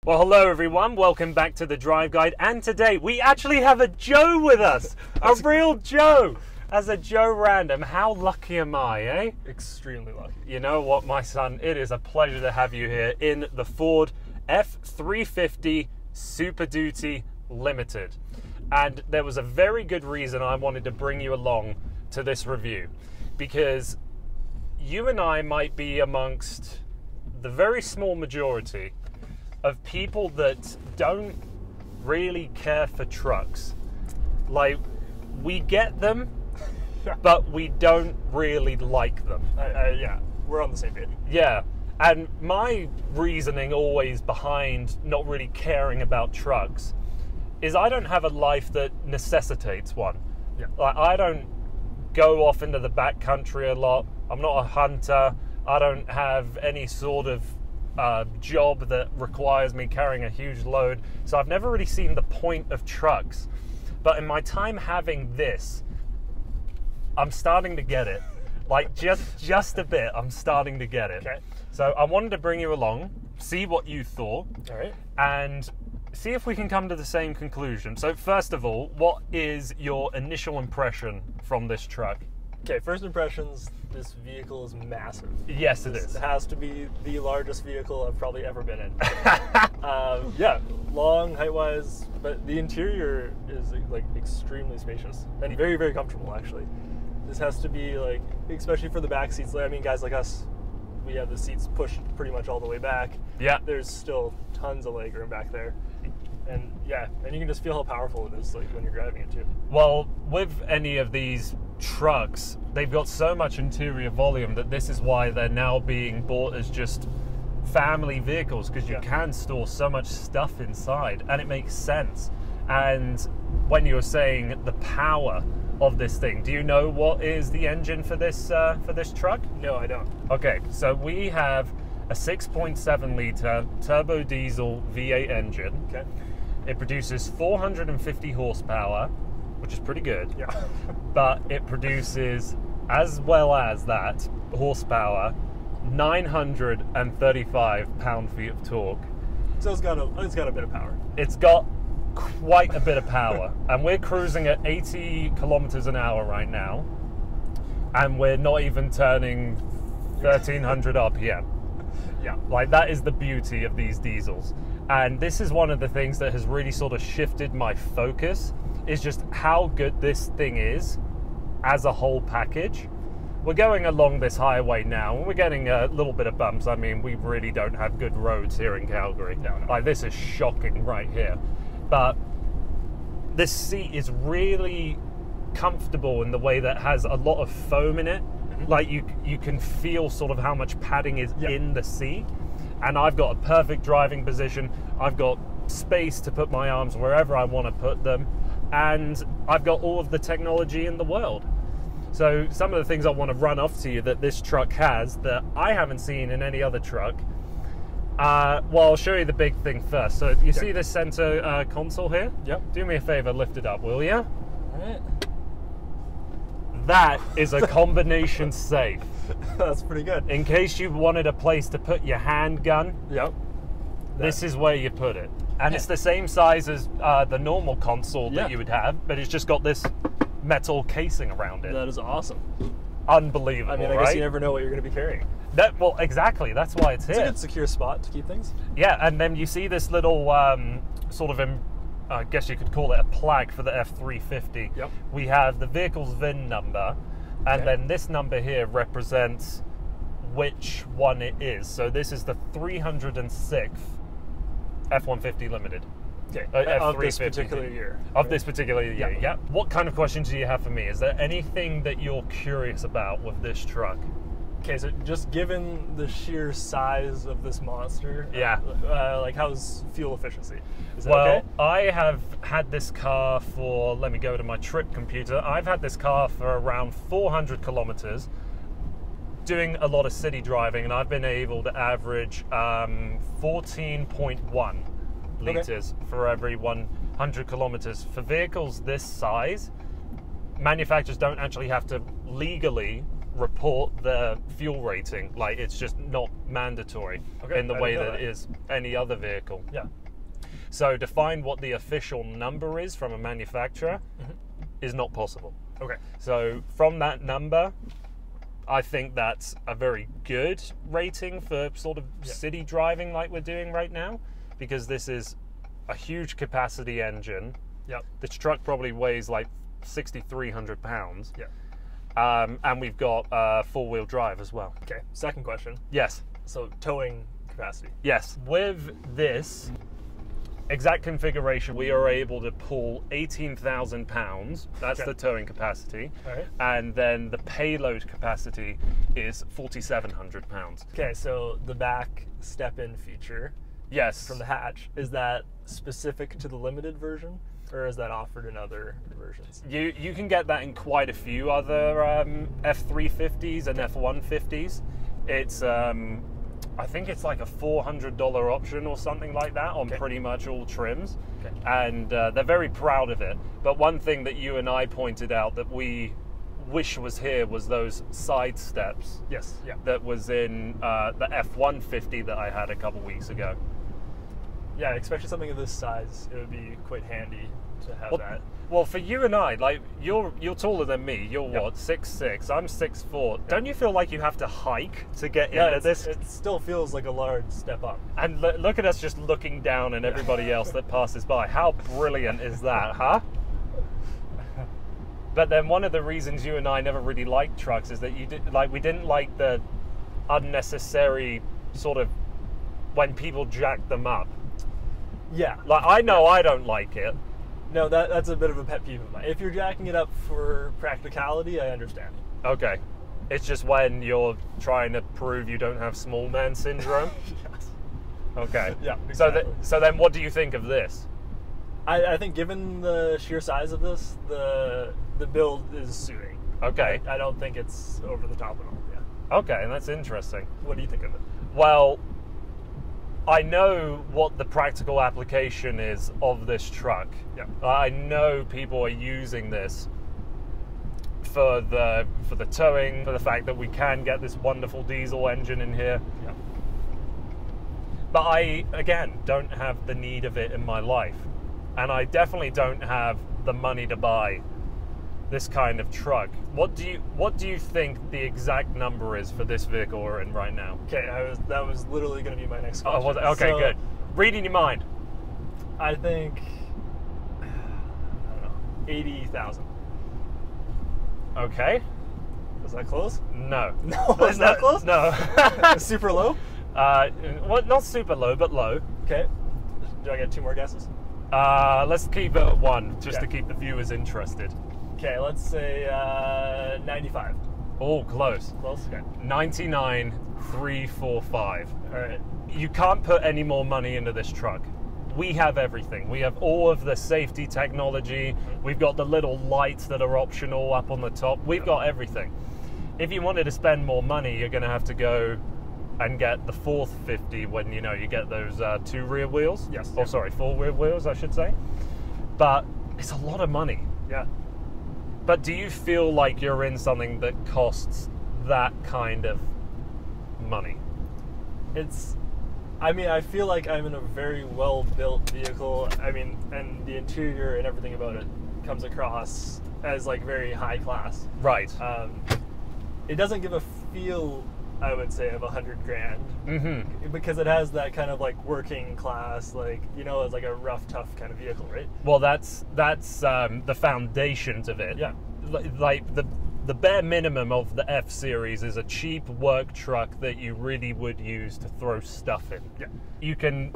Well, hello everyone, welcome back to the Drive Guide, and today we actually have a Joe with us, a real Joe, as a Joe Random. How lucky am I, eh? Extremely lucky. You know what, my son, it is a pleasure to have you here in the Ford F-350 Super Duty Limited. And there was a very good reason I wanted to bring you along to this review, because you and I might be amongst the very small majority of people that don't really care for trucks. Like, we get them, but we don't really like them. Yeah, we're on the same page. Yeah, and my reasoning always behind not really caring about trucks is I don't have a life that necessitates one. Yeah. Like, I don't go off into the backcountry a lot. I'm not a hunter. I don't have any sort of job that requires me carrying a huge load, so I've never really seen the point of trucks. But in my time having this, I'm starting to get it. Like, just a bit, I'm starting to get it. Okay. So I wanted to bring you along, see what you thought, All right. and see if we can come to the same conclusion. So first of all, what is your initial impression from this truck? Okay, first impressions, this vehicle is massive. Yes, it is. This has to be the largest vehicle I've probably ever been in. Yeah, long, height-wise, but the interior is like extremely spacious and very, very comfortable, actually. This has to be like, especially for the back seats. I mean, guys like us, we have the seats pushed pretty much all the way back. Yeah. There's still tons of legroom back there. And yeah, and you can just feel how powerful it is, like, when you're driving it too. Well, with any of these trucks, they've got so much interior volume that this is why they're now being bought as just family vehicles, because you can store so much stuff inside, and it makes sense. And when you were saying the power of this thing, do you know what is the engine for this truck? No, I don't. Okay, so we have a 6.7 litre turbo diesel V8 engine. Okay. It produces 450 horsepower, which is pretty good. Yeah. But it produces, as well as that horsepower, 935 pound-feet of torque. So it's got a bit of power. It's got quite a bit of power, and we're cruising at 80 kilometers an hour right now, and we're not even turning 1300 RPM. Yeah. Like, that is the beauty of these diesels. And this is one of the things that has really sort of shifted my focus, is just how good this thing is as a whole package. We're going along this highway now, and we're getting a little bit of bumps. I mean, we really don't have good roads here in Calgary. No. Like, this is shocking right here. But this seat is really comfortable in the way that has a lot of foam in it. Like, you can feel sort of how much padding is in the seat. And I've got a perfect driving position. I've got space to put my arms wherever I want to put them. And I've got all of the technology in the world. So some of the things I want to run off to you that this truck has that I haven't seen in any other truck. Well, I'll show you the big thing first. So you see this center console here? Yep. Do me a favor, lift it up, will you? All right. That is a combination safe. That's pretty good. In case you wanted a place to put your handgun, Yep. this is where you put it. And it's the same size as the normal console that you would have, but it's just got this metal casing around it. That is awesome. Unbelievable, I mean, I guess you never know what you're going to be carrying. Well, exactly. That's why it's It's here. a good secure spot to keep things. Yeah, and then you see this little sort of, I guess you could call it a plaque for the F-350. Yep. We have the vehicle's VIN number, and then this number here represents which one it is. So this is the 306th F-150 Limited. Okay. F-350. Of this particular year. Of this particular year, Yeah. yeah. What kind of questions do you have for me? Is there anything that you're curious about with this truck? Okay, so just given the sheer size of this monster, like, how's fuel efficiency? Is that okay? I have had this car for, let me go to my trip computer. I've had this car for around 400 kilometers, doing a lot of city driving, and I've been able to average 14.1 liters for every 100 kilometers. For vehicles this size, manufacturers don't actually have to legally report the fuel rating. Like, it's just not mandatory in the way that it is any other vehicle. Yeah. So to find what the official number is from a manufacturer is not possible. Okay. So from that number, I think that's a very good rating for sort of city driving like we're doing right now, because this is a huge capacity engine. Yep. This truck probably weighs like 6,300 pounds. Yeah. And we've got four-wheel drive as well. Okay. Second question. Yes. So towing capacity. Yes. With this exact configuration, we are able to pull 18,000 pounds. That's the towing capacity. All right. And then the payload capacity is 4,700 pounds. Okay, so the back step-in feature Yes. from the hatch, is that specific to the limited version, or is that offered in other versions? You can get that in quite a few other F-350s and F-150s. It's I think it's like a $400 option or something like that on pretty much all trims. Okay. And they're very proud of it. But one thing that you and I pointed out that we wish was here was those side steps. Yes. Yeah. That was in the F-150 that I had a couple weeks ago. Yeah, especially something of this size, it would be quite handy to have that. Well, for you and I, like you're taller than me. You're what, 6'6"? I'm 6'4". Don't you feel like you have to hike to get into this? It still feels like a large step up. And look at us just looking down at everybody else that passes by. How brilliant is that, huh? But then one of the reasons you and I never really liked trucks is that we didn't like the unnecessary sort of when people jack them up. Yeah. Like, I know I don't like it. No, that's a bit of a pet peeve of mine. If you're jacking it up for practicality, I understand. Okay. It's just when you're trying to prove you don't have small man syndrome. Yes. Okay. Yeah, exactly. So then what do you think of this? I think given the sheer size of this, the build is suiting. Okay. I don't think it's over the top at all. Yeah. Okay, and that's interesting. What do you think of it? Well, I know what the practical application is of this truck. Yeah. I know people are using this for the towing, for the fact that we can get this wonderful diesel engine in here. Yeah. But I, again, don't have the need of it in my life. And I definitely don't have the money to buy this kind of truck. What do you think the exact number is for this vehicle we're in right now? Okay, that was literally going to be my next question. Oh, okay, so, good. Reading your mind. I think, I don't know, 80,000. Okay. Was that close? No. No, was that close? No. Super low? Well, not super low, but low. Okay. Do I get two more guesses? Let's keep it at one, just to keep the viewers interested. Okay, let's say 95. Oh, close. Close? Okay. 99,345. All right. You can't put any more money into this truck. We have everything. We have all of the safety technology. We've got the little lights that are optional up on the top. We've got everything. If you wanted to spend more money, you're going to have to go and get the 450 when you get those two rear wheels. Yes. Oh, sorry, four rear wheels, I should say. But it's a lot of money. Yeah. But do you feel like you're in something that costs that kind of money? I feel like I'm in a very well-built vehicle. And the interior and everything about it comes across as like very high class. Right. It doesn't give a feel, I would say, of $100,000 because it has that kind of like working class, like it's like a rough, tough kind of vehicle, right? Well, that's the foundations of it. Yeah. Like the bare minimum of the F series is a cheap work truck that you really would use to throw stuff in. Yeah. You can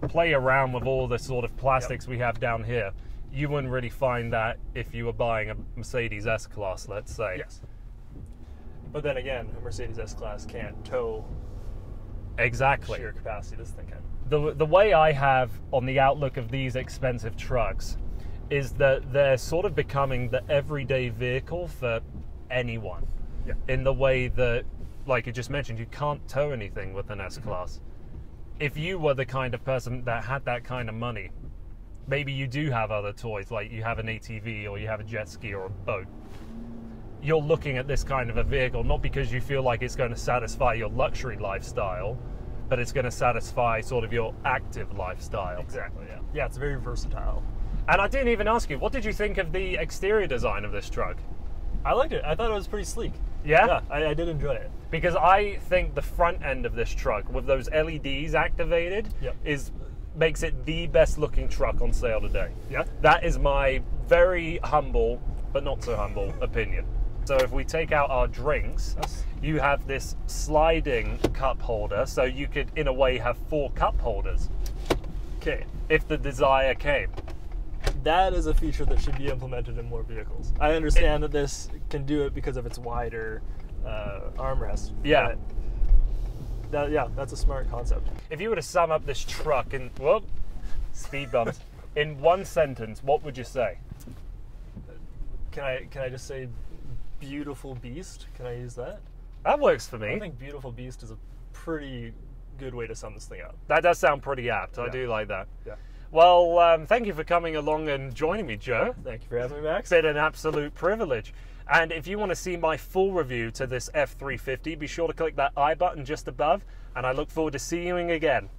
play around with all the sort of plastics we have down here. You wouldn't really find that if you were buying a Mercedes S-Class, let's say. Yes. But then again, a Mercedes S-Class can't tow exactly sheer capacity this thing can. The way I have on the outlook of these expensive trucks is that they're sort of becoming the everyday vehicle for anyone. Yeah. In the way that, like you just mentioned, you can't tow anything with an S-Class. If you were the kind of person that had that kind of money, maybe you do have other toys, like you have an ATV or you have a jet ski or a boat. you're looking at this kind of a vehicle, not because you feel like it's going to satisfy your luxury lifestyle, but it's going to satisfy sort of your active lifestyle. Exactly, yeah. Yeah, it's very versatile. And I didn't even ask you, what did you think of the exterior design of this truck? I liked it. I thought it was pretty sleek. Yeah? Yeah, I did enjoy it. Because I think the front end of this truck, with those LEDs activated, Yep. makes it the best looking truck on sale today. Yeah. That is my very humble, but not so humble, opinion. So if we take out our drinks, Yes. you have this sliding cup holder, so you could, in a way, have 4 cup holders. Okay. If the desire came. That is a feature that should be implemented in more vehicles. I understand that this can do it because of its wider armrest. Yeah. But that's a smart concept. If you were to sum up this truck in, whoop, speed bumps, in one sentence, what would you say? Can I just say beautiful beast? Can I use that? That works for me. I think beautiful beast is a pretty good way to sum this thing up. That does sound pretty apt. I Yeah. do like that. Yeah. Well, thank you for coming along and joining me, Joe. Thank you for having me, Max. It's been an absolute privilege. And if you want to see my full review to this F-350, be sure to click that I button just above, and I look forward to seeing you again.